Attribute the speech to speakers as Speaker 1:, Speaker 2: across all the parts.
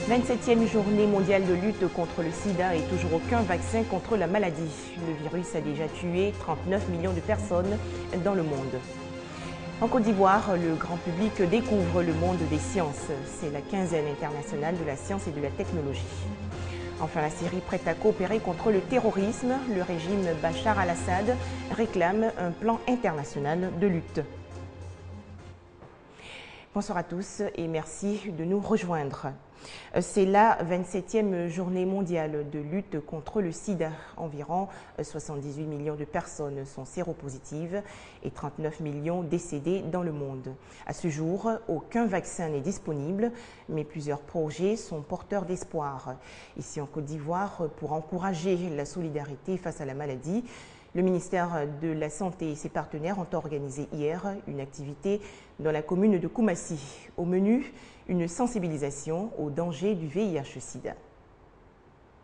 Speaker 1: 27e journée mondiale de lutte contre le sida et toujours aucun vaccin contre la maladie. Le virus a déjà tué 39 millions de personnes dans le monde. En Côte d'Ivoire, le grand public découvre le monde des sciences. C'est la quinzaine internationale de la science et de la technologie. Enfin, la Syrie prête à coopérer contre le terrorisme. Le régime Bachar al-Assad réclame un plan international de lutte. Bonsoir à tous et merci de nous rejoindre. C'est la 27e journée mondiale de lutte contre le sida. Environ 78 millions de personnes sont séropositives et 39 millions décédées dans le monde. À ce jour, aucun vaccin n'est disponible, mais plusieurs projets sont porteurs d'espoir. Ici en Côte d'Ivoire, pour encourager la solidarité face à la maladie, le ministère de la Santé et ses partenaires ont organisé hier une activité dans la commune de Koumassi. Au menu, une sensibilisation aux dangers du VIH-Sida.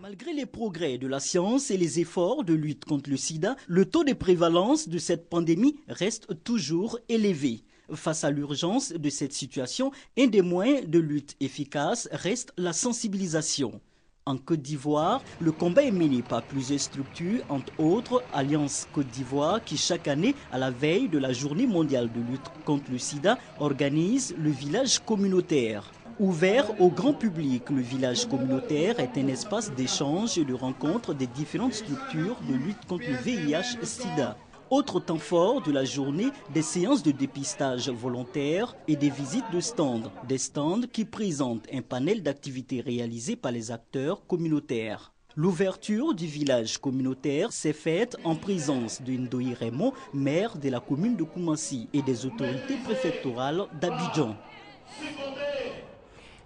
Speaker 2: Malgré les progrès de la science et les efforts de lutte contre le sida, le taux de prévalence de cette pandémie reste toujours élevé. Face à l'urgence de cette situation, un des moyens de lutte efficace reste la sensibilisation. En Côte d'Ivoire, le combat est mené par plusieurs structures, entre autres Alliance Côte d'Ivoire, qui chaque année, à la veille de la Journée mondiale de lutte contre le sida, organise le village communautaire. Ouvert au grand public, le village communautaire est un espace d'échange et de rencontre des différentes structures de lutte contre le VIH-Sida. Autre temps fort de la journée, des séances de dépistage volontaire et des visites de stands. Des stands qui présentent un panel d'activités réalisées par les acteurs communautaires. L'ouverture du village communautaire s'est faite en présence de Ndoye Raymond, maire de la commune de Koumassi, et des autorités préfectorales d'Abidjan.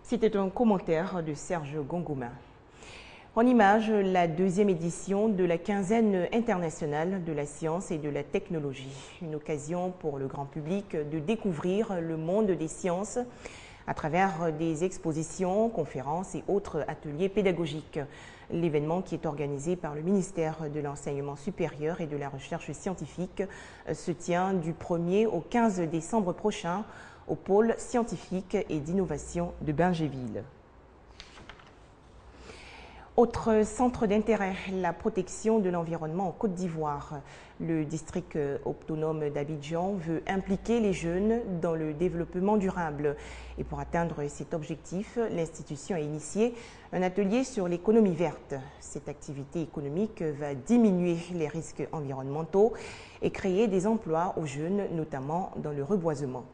Speaker 1: C'était un commentaire de Serge Gongouma. En image, la deuxième édition de la quinzaine internationale de la science et de la technologie. Une occasion pour le grand public de découvrir le monde des sciences à travers des expositions, conférences et autres ateliers pédagogiques. L'événement, qui est organisé par le ministère de l'Enseignement supérieur et de la Recherche scientifique, se tient du 1er au 15 décembre prochain au pôle scientifique et d'innovation de Bingéville. Autre centre d'intérêt, la protection de l'environnement en Côte d'Ivoire. Le district autonome d'Abidjan veut impliquer les jeunes dans le développement durable. Et pour atteindre cet objectif, l'institution a initié un atelier sur l'économie verte. Cette activité économique va diminuer les risques environnementaux et créer des emplois aux jeunes, notamment dans le reboisement.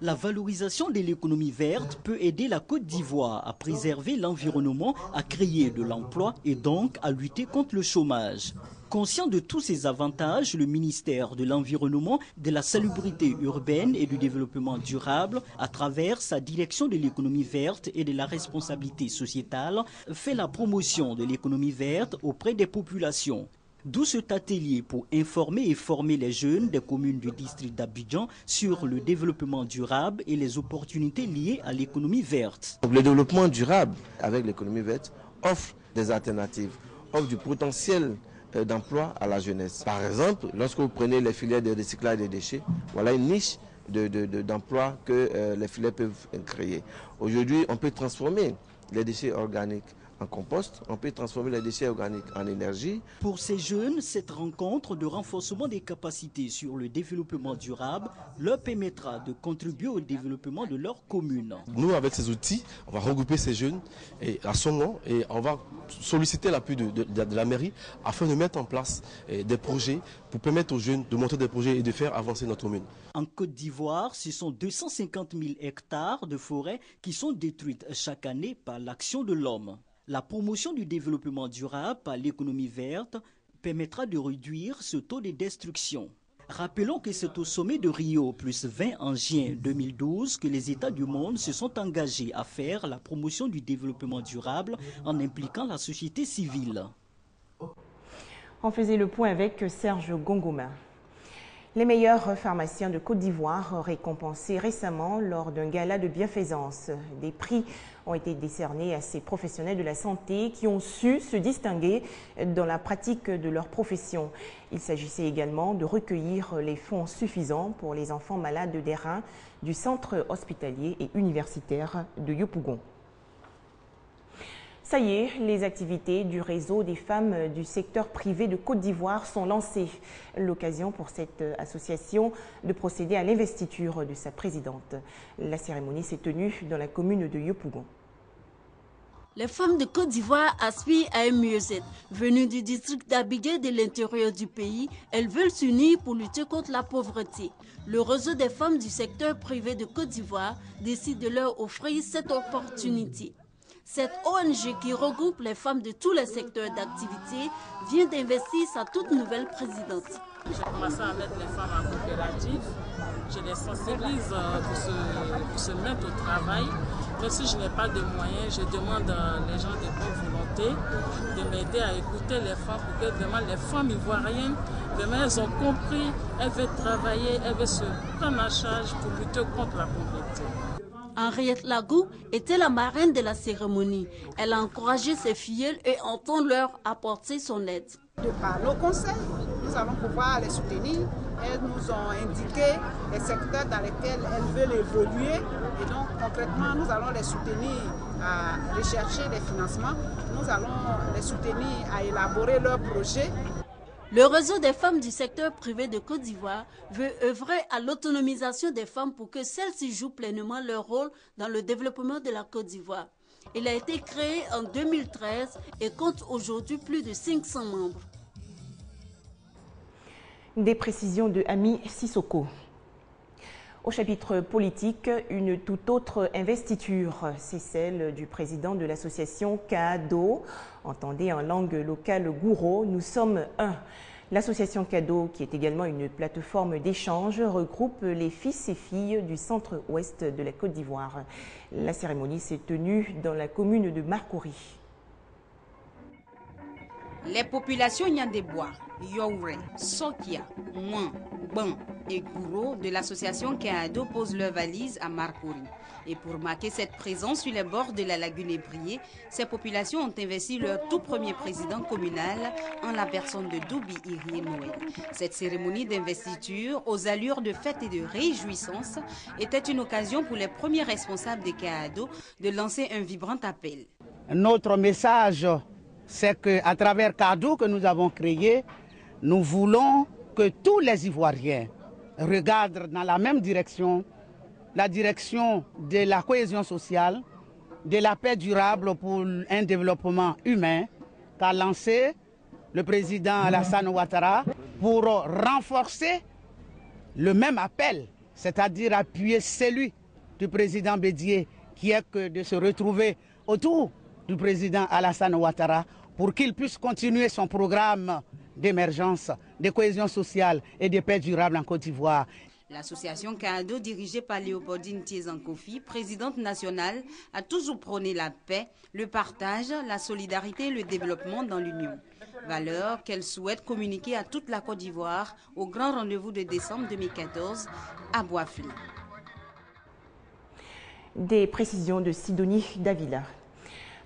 Speaker 2: La valorisation de l'économie verte peut aider la Côte d'Ivoire à préserver l'environnement, à créer de l'emploi et donc à lutter contre le chômage. Conscient de tous ces avantages, le ministère de l'Environnement, de la Salubrité urbaine et du Développement durable, à travers sa direction de l'économie verte et de la responsabilité sociétale, fait la promotion de l'économie verte auprès des populations. D'où cet atelier pour informer et former les jeunes des communes du district d'Abidjan sur le développement durable et les opportunités liées à l'économie verte.
Speaker 3: Le développement durable avec l'économie verte offre des alternatives, offre du potentiel d'emploi à la jeunesse. Par exemple, lorsque vous prenez les filières de recyclage des déchets, voilà une niche d'emploi que les filières peuvent créer. Aujourd'hui, on peut transformer les déchets organiques en compost, on peut transformer les déchets organiques en énergie.
Speaker 2: Pour ces jeunes, cette rencontre de renforcement des capacités sur le développement durable leur permettra de contribuer au développement de leur commune.
Speaker 4: Nous, avec ces outils, on va regrouper ces jeunes à son nom et on va solliciter l'appui de la mairie afin de mettre en place des projets pour permettre aux jeunes de monter des projets et de faire avancer notre commune.
Speaker 2: En Côte d'Ivoire, ce sont 250 000 hectares de forêts qui sont détruites chaque année par l'action de l'homme. La promotion du développement durable par l'économie verte permettra de réduire ce taux de destruction. Rappelons que c'est au sommet de Rio +20 en juin 2012 que les États du monde se sont engagés à faire la promotion du développement durable en impliquant la société civile.
Speaker 1: On faisait le point avec Serge Gongouma. Les meilleurs pharmaciens de Côte d'Ivoire récompensés récemment lors d'un gala de bienfaisance. Des prix ont été décernés à ces professionnels de la santé qui ont su se distinguer dans la pratique de leur profession. Il s'agissait également de recueillir les fonds suffisants pour les enfants malades des reins du centre hospitalier et universitaire de Yopougon. Ça y est, les activités du réseau des femmes du secteur privé de Côte d'Ivoire sont lancées. L'occasion pour cette association de procéder à l'investiture de sa présidente. La cérémonie s'est tenue dans la commune de Yopougon.
Speaker 5: Les femmes de Côte d'Ivoire aspirent à un mieux-être. Venues du district d'Abidjan de l'intérieur du pays, elles veulent s'unir pour lutter contre la pauvreté. Le réseau des femmes du secteur privé de Côte d'Ivoire décide de leur offrir cette opportunité. Cette ONG qui regroupe les femmes de tous les secteurs d'activité vient d'investir sa toute nouvelle présidente.
Speaker 6: J'ai commencé à mettre les femmes en coopérative. Je les sensibilise pour se mettre au travail. Même si je n'ai pas de moyens, je demande les gens de bonne volonté de m'aider à écouter les femmes pour que vraiment les femmes ivoiriennes, vraiment elles ont compris, elles veulent travailler, elles veulent se prendre en charge pour lutter contre la pauvreté.
Speaker 5: Henriette Lagou était la marraine de la cérémonie. Elle a encouragé ses filles et entend leur apporter son aide.
Speaker 7: De par nos conseils, nous allons pouvoir les soutenir. Elles nous ont indiqué les secteurs dans lesquels elles veulent évoluer. Et donc, concrètement, nous allons les soutenir à rechercher des financements. Nous allons les soutenir à élaborer leurs projets.
Speaker 5: Le réseau des femmes du secteur privé de Côte d'Ivoire veut œuvrer à l'autonomisation des femmes pour que celles-ci jouent pleinement leur rôle dans le développement de la Côte d'Ivoire. Il a été créé en 2013 et compte aujourd'hui plus de 500 membres.
Speaker 1: Des précisions de Ami Sissoko. Au chapitre politique, une toute autre investiture, c'est celle du président de l'association CADO, entendez en langue locale Gouro, nous sommes un. L'association CADO, qui est également une plateforme d'échange, regroupe les fils et filles du centre-ouest de la Côte d'Ivoire. La cérémonie s'est tenue dans la commune de Marcory.
Speaker 8: Les populations Nyandebois, Youre, Sokia, Mouan, Ban et Gouro de l'association CADO posent leurs valises à Marcory. Et pour marquer cette présence sur les bords de la lagune Ébrié, ces populations ont investi leur tout premier président communal en la personne de Doubi Irie Noël. Cette cérémonie d'investiture, aux allures de fête et de réjouissance, était une occasion pour les premiers responsables des CADO de lancer un vibrant appel.
Speaker 9: Notre message, c'est qu'à travers CADO que nous avons créé, nous voulons que tous les Ivoiriens regardent dans la même direction, la direction de la cohésion sociale, de la paix durable pour un développement humain qu'a lancé le président Alassane Ouattara pour renforcer le même appel, c'est-à-dire appuyer celui du président Bédié qui est que de se retrouver autour du président Alassane Ouattara pour qu'il puisse continuer son programme d'émergence, de cohésion sociale et de paix durable en Côte d'Ivoire.
Speaker 8: L'association CADO, dirigée par Léopoldine Tiezan-Kofi, présidente nationale, a toujours prôné la paix, le partage, la solidarité et le développement dans l'Union. Valeurs qu'elle souhaite communiquer à toute la Côte d'Ivoire au grand rendez-vous de décembre 2014 à Boisfly.
Speaker 1: Des précisions de Sidonie Davila.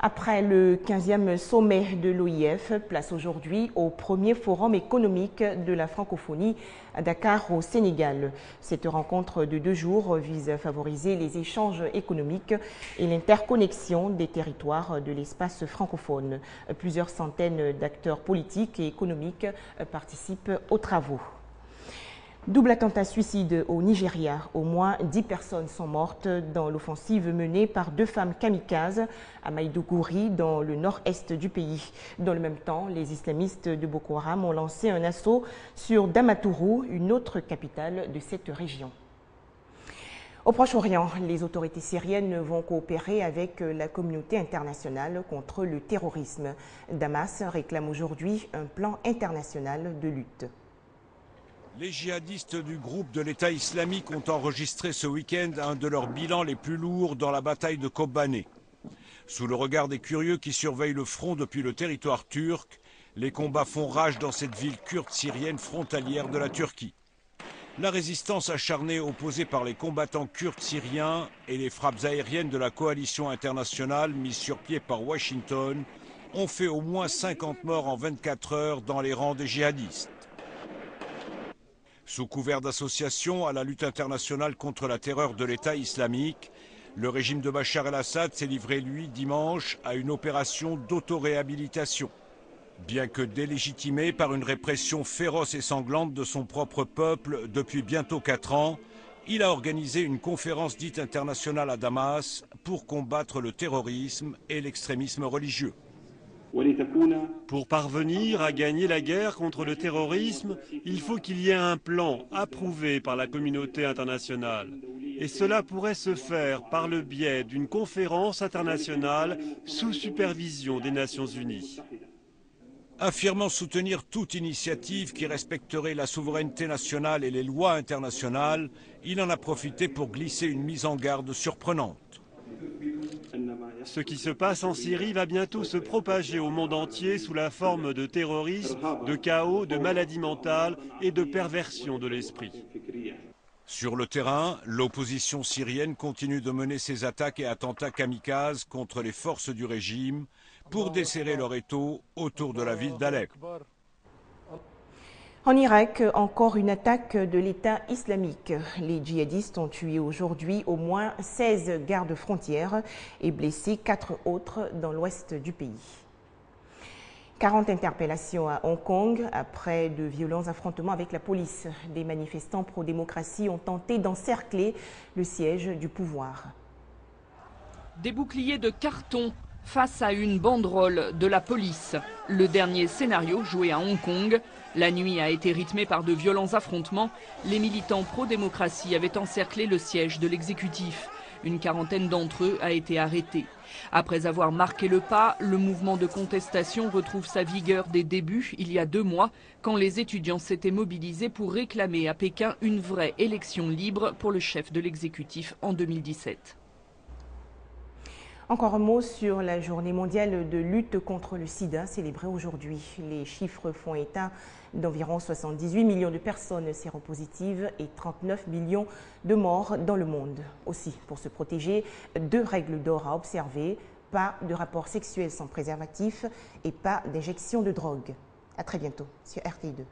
Speaker 1: Après le 15e sommet de l'OIF, place aujourd'hui au premier forum économique de la francophonie à Dakar au Sénégal. Cette rencontre de 2 jours vise à favoriser les échanges économiques et l'interconnexion des territoires de l'espace francophone. Plusieurs centaines d'acteurs politiques et économiques participent aux travaux. Double attentat suicide au Nigeria. Au moins 10 personnes sont mortes dans l'offensive menée par 2 femmes kamikazes à Maïdougouri, dans le nord-est du pays. Dans le même temps, les islamistes de Boko Haram ont lancé un assaut sur Damaturu, une autre capitale de cette région. Au Proche-Orient, les autorités syriennes vont coopérer avec la communauté internationale contre le terrorisme. Damas réclame aujourd'hui un plan international de lutte.
Speaker 10: Les djihadistes du groupe de l'État islamique ont enregistré ce week-end un de leurs bilans les plus lourds dans la bataille de Kobané. Sous le regard des curieux qui surveillent le front depuis le territoire turc, les combats font rage dans cette ville kurde syrienne frontalière de la Turquie. La résistance acharnée opposée par les combattants kurdes syriens et les frappes aériennes de la coalition internationale mise sur pied par Washington ont fait au moins 50 morts en 24 heures dans les rangs des djihadistes. Sous couvert d'association à la lutte internationale contre la terreur de l'État islamique, Le régime de Bachar el-Assad s'est livré, lui, dimanche, à une opération d'autoréhabilitation. Bien que délégitimé par une répression féroce et sanglante de son propre peuple depuis bientôt 4 ans, il a organisé une conférence dite internationale à Damas pour combattre le terrorisme et l'extrémisme religieux.
Speaker 11: Pour parvenir à gagner la guerre contre le terrorisme, il faut qu'il y ait un plan approuvé par la communauté internationale. Et cela pourrait se faire par le biais d'une conférence internationale sous supervision des Nations Unies.
Speaker 10: Affirmant soutenir toute initiative qui respecterait la souveraineté nationale et les lois internationales, il en a profité pour glisser une mise en garde surprenante.
Speaker 11: Ce qui se passe en Syrie va bientôt se propager au monde entier sous la forme de terrorisme, de chaos, de maladies mentales et de perversion de l'esprit.
Speaker 10: Sur le terrain, l'opposition syrienne continue de mener ses attaques et attentats kamikazes contre les forces du régime pour desserrer leur étau autour de la ville d'Alep.
Speaker 1: En Irak, encore une attaque de l'État islamique. Les djihadistes ont tué aujourd'hui au moins 16 gardes frontières et blessé 4 autres dans l'ouest du pays. 40 interpellations à Hong Kong après de violents affrontements avec la police. Des manifestants pro-démocratie ont tenté d'encercler le siège du pouvoir.
Speaker 12: Des boucliers de carton face à une banderole de la police. Le dernier scénario joué à Hong Kong. La nuit a été rythmée par de violents affrontements. Les militants pro-démocratie avaient encerclé le siège de l'exécutif. Une quarantaine d'entre eux a été arrêtée. Après avoir marqué le pas, le mouvement de contestation retrouve sa vigueur des débuts, il y a 2 mois, quand les étudiants s'étaient mobilisés pour réclamer à Pékin une vraie élection libre pour le chef de l'exécutif en 2017.
Speaker 1: Encore un mot sur la journée mondiale de lutte contre le sida célébrée aujourd'hui. Les chiffres font état d'environ 78 millions de personnes séropositives et 39 millions de morts dans le monde. Aussi, pour se protéger, 2 règles d'or à observer, pas de rapport sexuel sans préservatif et pas d'injection de drogue. À très bientôt sur RTI2.